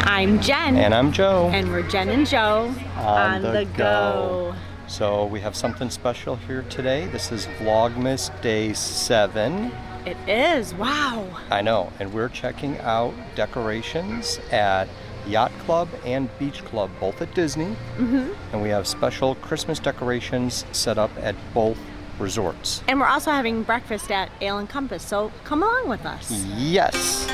I'm Jen. And I'm Joe. And we're Jen and Joe on the go. So we have something special here today. This is Vlogmas Day 7. It is, wow. I know, and we're checking out decorations at Yacht Club and Beach Club, both at Disney. And we have special Christmas decorations set up at both resorts. And we're also having breakfast at Ale and Compass, so come along with us. Yes.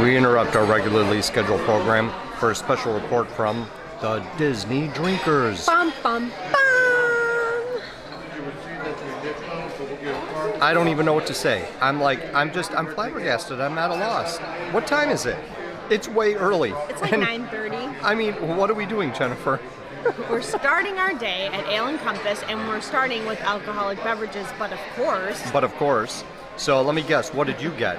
We interrupt our regularly scheduled program for a special report from the Disney Drinkers. Bum, bum, bum. I don't even know what to say. I'm flabbergasted. I'm at a loss. What time is it? It's way early. It's like 9:30. I mean, what are we doing, Jennifer? We're starting our day at Ale and Compass, and we're starting with alcoholic beverages, but of course. So let me guess, what did you get?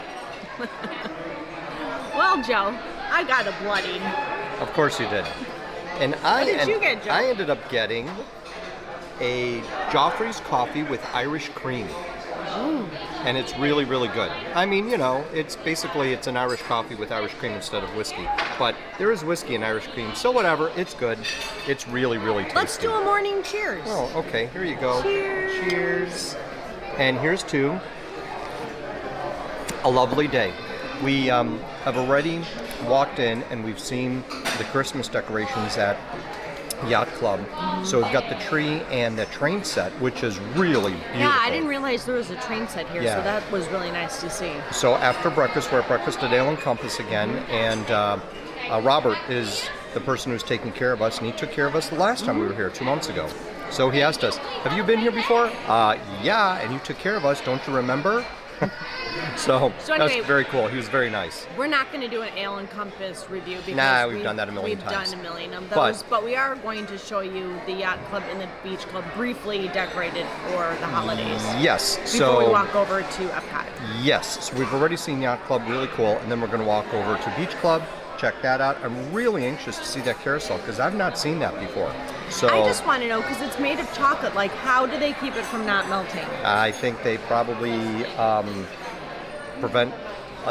Well, Joe, I got a bloody. Of course you did. And what did you get, Joe? I ended up getting a Joffrey's coffee with Irish cream. And it's really, really good. I mean, you know, it's an Irish coffee with Irish cream instead of whiskey. But there is whiskey in Irish cream, so whatever, it's good. It's really, really tasty. Let's do a morning cheers. Oh, okay, here you go. Cheers. Cheers. And here's to a lovely day. We have already walked in and we've seen the Christmas decorations at Yacht Club. So we've got the tree and the train set, which is really beautiful. Yeah, I didn't realize there was a train set here, so that was really nice to see. So after breakfast, we're at breakfast at Ale and Compass again, and Robert is the person who's taking care of us, and he took care of us the last time we were here, 2 months ago. So he asked us, have you been here before? Yeah, and you took care of us, don't you remember? So anyway, that's very cool. He was very nice. We're not going to do an Ale and Compass review because we've done that a million times. We've done a million of those, but we are going to show you the Yacht Club and the Beach Club briefly decorated for the holidays. Yes. Before we walk over to Epcot. Yes. So we've already seen Yacht Club, really cool, and then we're going to walk over to Beach Club, check that out. I'm really anxious to see that carousel because I've not seen that before. So I just want to know, because it's made of chocolate, like how do they keep it from not melting? I think they probably prevent,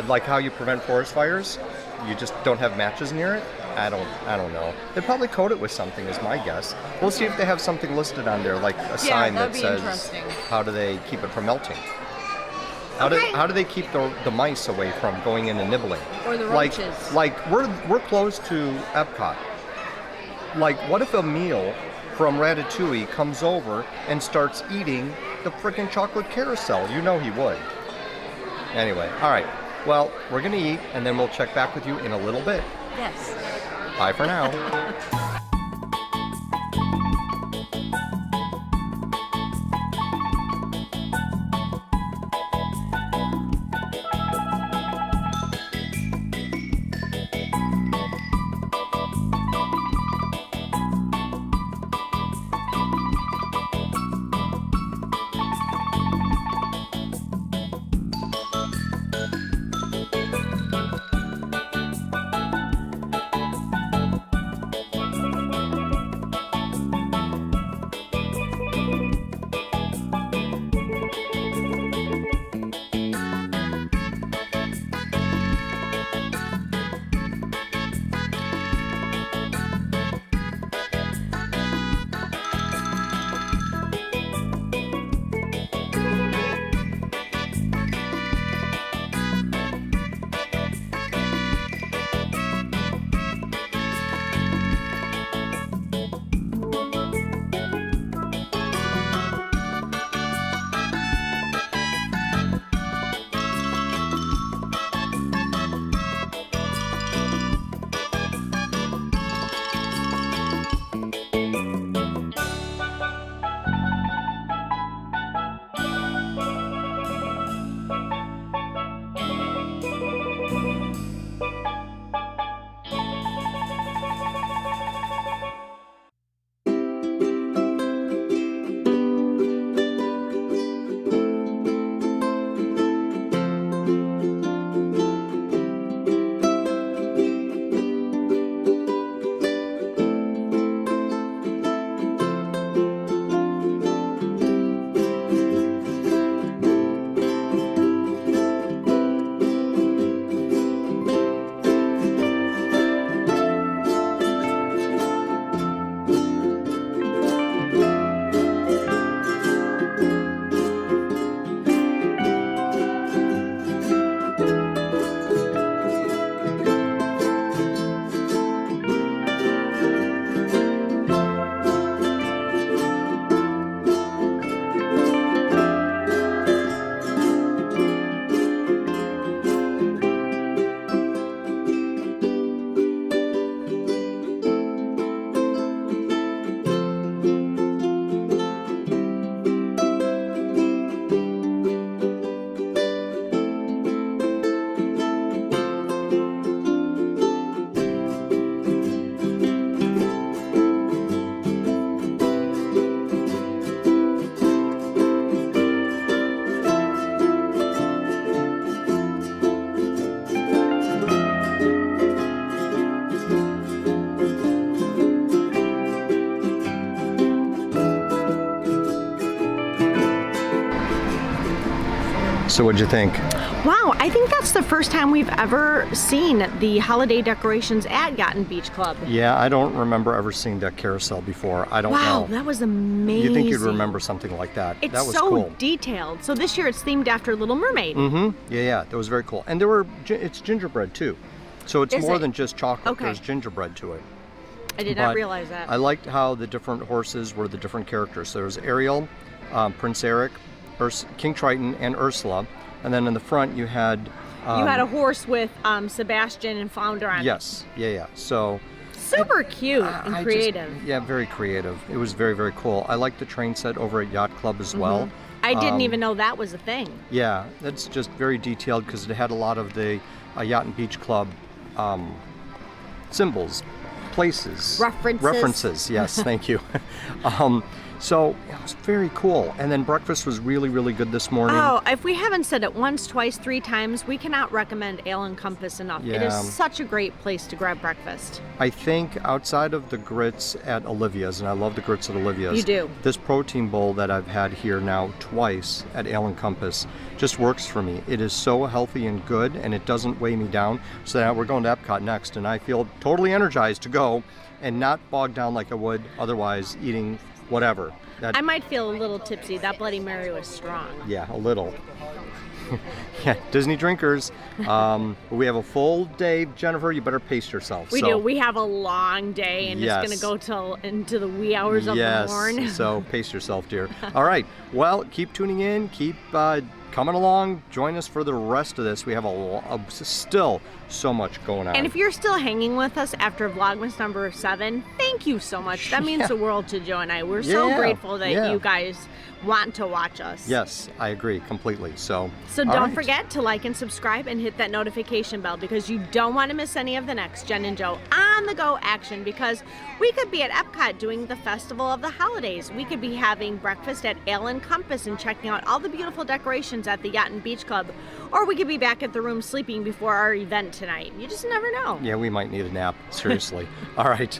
like how you prevent forest fires, you just don't have matches near it. I don't know. They probably coat it with something, is my guess. We'll see if they have something listed on there, like a sign that says how do they keep it from melting. How do they keep the mice away from going in and nibbling? Or the roaches. Like we're close to Epcot. Like, what if Emile from Ratatouille comes over and starts eating the freaking chocolate carousel? You know he would. Anyway, all right. Well, we're going to eat, and then we'll check back with you in a little bit. Yes. Bye for now. So what'd you think? Wow, I think that's the first time we've ever seen the holiday decorations at Yacht Beach Club. Yeah, I don't remember ever seeing that carousel before. I don't know. Wow, that was amazing. You think you'd remember something like that. It's that was so cool. detailed. So this year it's themed after Little Mermaid. Mm-hmm. Yeah, that was very cool. And it's gingerbread too. So it's more than just chocolate. Okay. There's gingerbread to it. I did not realize that. I liked how the different horses were the different characters. So there was Ariel, Prince Eric, King Triton, and Ursula. And then in the front you had... you had a horse with Sebastian and Flounder on it. Yes, yeah. So... Super cute and creative. Very creative. It was very, very cool. I liked the train set over at Yacht Club as well. I didn't even know that was a thing. Yeah, that's just very detailed because it had a lot of the Yacht and Beach Club symbols, places. References. References, yes, thank you. So it was very cool. And then breakfast was really, really good this morning. Oh, if we haven't said it once, twice, 3 times, we cannot recommend Ale and Compass enough. Yeah. It is such a great place to grab breakfast. I think outside of the grits at Olivia's, and I love the grits at Olivia's. You do. This protein bowl that I've had here now twice at Ale and Compass just works for me. It is so healthy and good, and it doesn't weigh me down. So now we're going to Epcot next, and I feel totally energized to go and not bogged down like I would otherwise eating whatever. I might feel a little tipsy. That Bloody Mary was strong. Yeah, a little. Yeah, Disney drinkers. We have a full day. Jennifer, you better pace yourself. We do. We have a long day, and Yes. it's going to go till into the wee hours of the morning. So pace yourself, dear. All right. Well, keep tuning in. Keep coming along. Join us for the rest of this. We have still so much going on. And if you're still hanging with us after Vlogmas number 7, thank you so much. That means the world to Joe and I. We're so grateful that you guys want to watch us. Yes, I agree completely. So don't forget to like and subscribe and hit that notification bell, because you don't want to miss any of the next Jen and Joe on the go action, because we could be at Epcot doing the Festival of the Holidays. We could be having breakfast at Ale and Compass and checking out all the beautiful decorations at the Yacht and Beach Club. Or we could be back at the room sleeping before our event tonight. You just never know. Yeah, we might need a nap. Seriously. All right.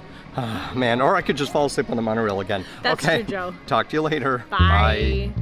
Man, or I could just fall asleep on the monorail again. That's true, Joe. Talk to you later. Bye.